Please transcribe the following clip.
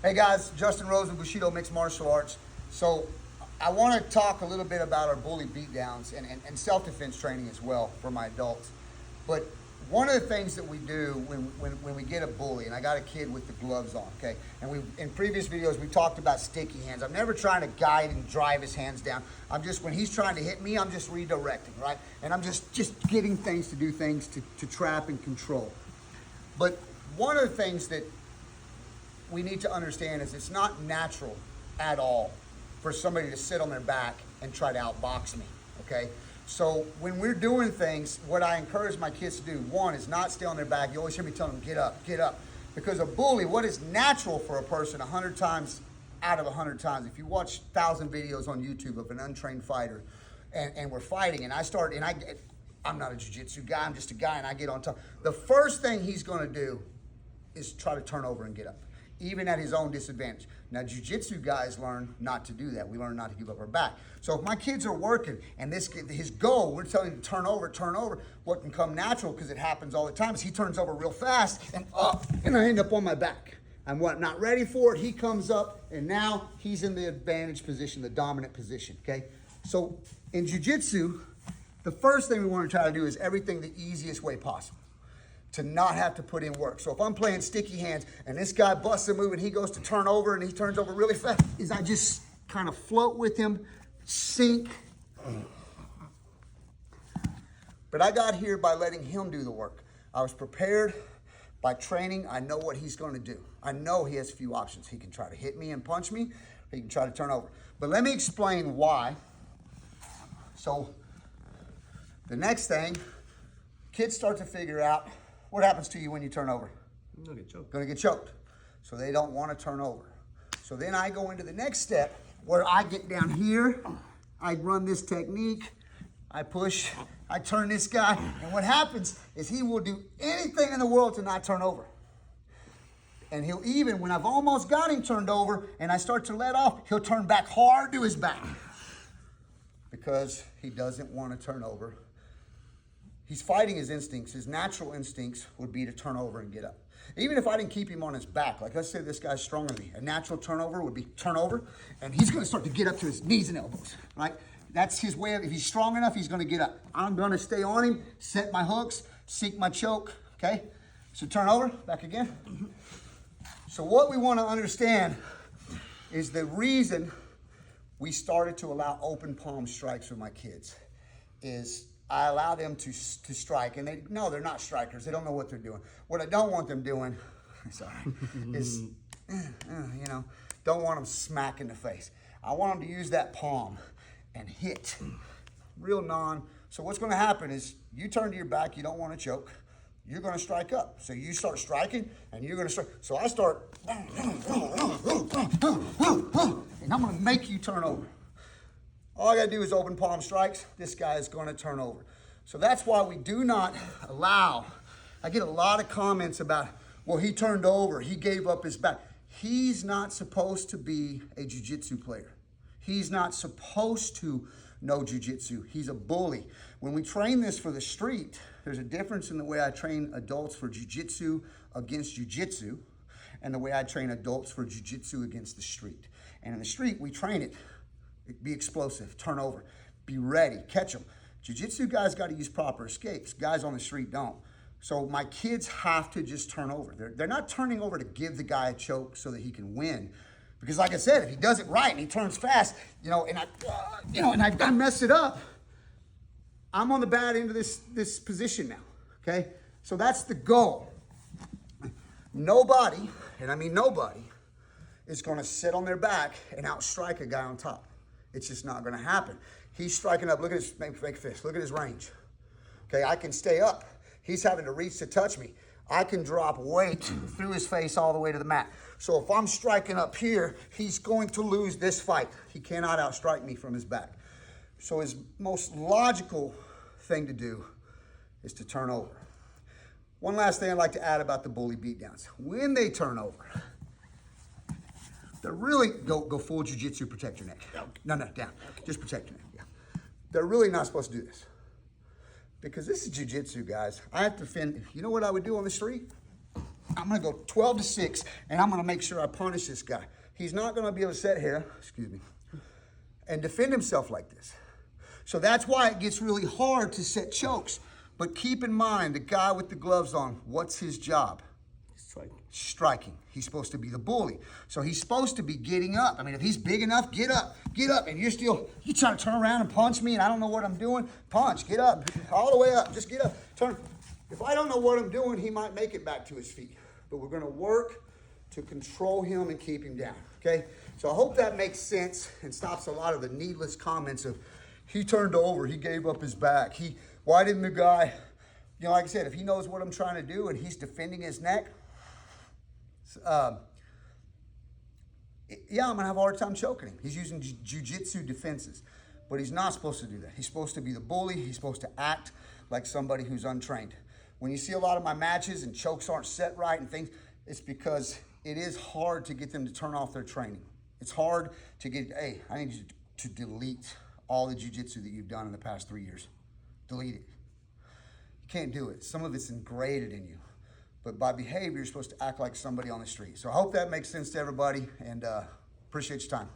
Hey guys, Justin Rose with Bushido Mixed Martial Arts. So I want to talk a little bit about our bully beatdowns and self-defense training as well for my adults. But one of the things that we do when we get a bully, and I got a kid with the gloves on, okay? And in previous videos, we talked about sticky hands. I'm never trying to guide and drive his hands down. I'm just, when he's trying to hit me, I'm just redirecting, right? And I'm just getting things to do things to trap and control. But one of the things that we need to understand is it's not natural at all for somebody to sit on their back and try to outbox me, okay? So when we're doing things, what I encourage my kids to do, one, is not stay on their back. You always hear me telling them, get up, get up. Because a bully, what is natural for a person 100 times out of 100 times, if you watch 1,000 videos on YouTube of an untrained fighter and we're fighting and I'm not a jiu-jitsu guy, I'm just a guy and I get on top. The first thing he's gonna do is try to turn over and get up, even at his own disadvantage. Now, jiu-jitsu guys learn not to do that. We learn not to give up our back. So if my kids are working and his goal, we're telling him to turn over, what can come natural, because it happens all the time, is he turns over real fast and up, and I end up on my back. I'm not ready for it. He comes up, and now he's in the advantage position, the dominant position, okay? So in jiu-jitsu, the first thing we want to try to do is everything the easiest way possible, to not have to put in work. So if I'm playing sticky hands and this guy busts a move and he goes to turn over and he turns over really fast, is I just kind of float with him, sink. But I got here by letting him do the work. I was prepared by training. I know what he's going to do. I know he has a few options. He can try to hit me and punch me. He can try to turn over. But let me explain why. So the next thing, kids start to figure out what happens to you when you turn over. I'm gonna get choked. Gonna get choked. So they don't want to turn over. So then I go into the next step where I get down here, I run this technique, I push, I turn this guy, and what happens is he will do anything in the world to not turn over. And he'll even, when I've almost got him turned over and I start to let off, he'll turn back hard to his back because he doesn't want to turn over. He's fighting his instincts. His natural instincts would be to turn over and get up. Even if I didn't keep him on his back, like let's say this guy's stronger than me, a natural turnover would be turn over, and he's gonna start to get up to his knees and elbows, right? That's his way of, if he's strong enough, he's gonna get up. I'm gonna stay on him, set my hooks, seek my choke, okay? So turn over, back again. So what we wanna understand is the reason we started to allow open palm strikes with my kids is I allow them to strike, and they're not strikers. They don't know what they're doing. What I don't want them doing, is, don't want them smack in the face. I want them to use that palm and hit, so what's gonna happen is you turn to your back, you don't wanna choke, you're gonna strike up. So you start striking, and you're gonna strike. So I start, and I'm gonna make you turn over. All I gotta do is open palm strikes. This guy is gonna turn over. So that's why we do not allow, I get a lot of comments about, well, he turned over, he gave up his back. He's not supposed to be a jiu-jitsu player. He's not supposed to know jiu-jitsu. He's a bully. When we train this for the street, there's a difference in the way I train adults for jiu-jitsu against jiu-jitsu and the way I train adults for jiu-jitsu against the street. And in the street, we train it. Be explosive, turn over, be ready, catch them. Jiu-jitsu guys got to use proper escapes. Guys on the street don't. So my kids have to just turn over. They're not turning over to give the guy a choke so that he can win. Because like I said, if he does it right and he turns fast, and I mess it up, I'm on the bad end of this position now, okay? So that's the goal. Nobody, and I mean nobody, is going to sit on their back and outstrike a guy on top. It's just not going to happen. He's striking up. Look at his make fist. Look at his range. Okay, I can stay up. He's having to reach to touch me. I can drop weight through his face all the way to the mat. So if I'm striking up here, he's going to lose this fight. He cannot outstrike me from his back. So his most logical thing to do is to turn over. One last thing I'd like to add about the bully beatdowns. When they turn over, they're really, go full jiu-jitsu, protect your neck. No, down. Just protect your neck, yeah. They're really not supposed to do this. Because this is jiu-jitsu, guys. I have to defend, you know what I would do on the street? I'm gonna go 12 to 6, and I'm gonna make sure I punish this guy. He's not gonna be able to sit here, excuse me, and defend himself like this. So that's why it gets really hard to set chokes. But keep in mind, the guy with the gloves on, what's his job? Striking. He's supposed to be the bully. So he's supposed to be getting up. I mean, if he's big enough, get up, and you try to turn around and punch me and I don't know what I'm doing, punch, get up, all the way up, just get up, turn. If I don't know what I'm doing, he might make it back to his feet. But we're gonna work to control him and keep him down, okay? So I hope that makes sense and stops a lot of the needless comments of, he turned over, he gave up his back, why didn't the guy, like I said, if he knows what I'm trying to do and he's defending his neck, yeah, I'm gonna have a hard time choking him. He's using jiu-jitsu defenses, but he's not supposed to do that. He's supposed to be the bully. He's supposed to act like somebody who's untrained. When you see a lot of my matches and chokes aren't set right and things, it's because it is hard to get them to turn off their training. It's hard to get, hey, I need you to delete all the jiu-jitsu that you've done in the past 3 years. Delete it. You can't do it. Some of it's ingrained in you. But by behavior, you're supposed to act like somebody on the street. So I hope that makes sense to everybody, and appreciate your time.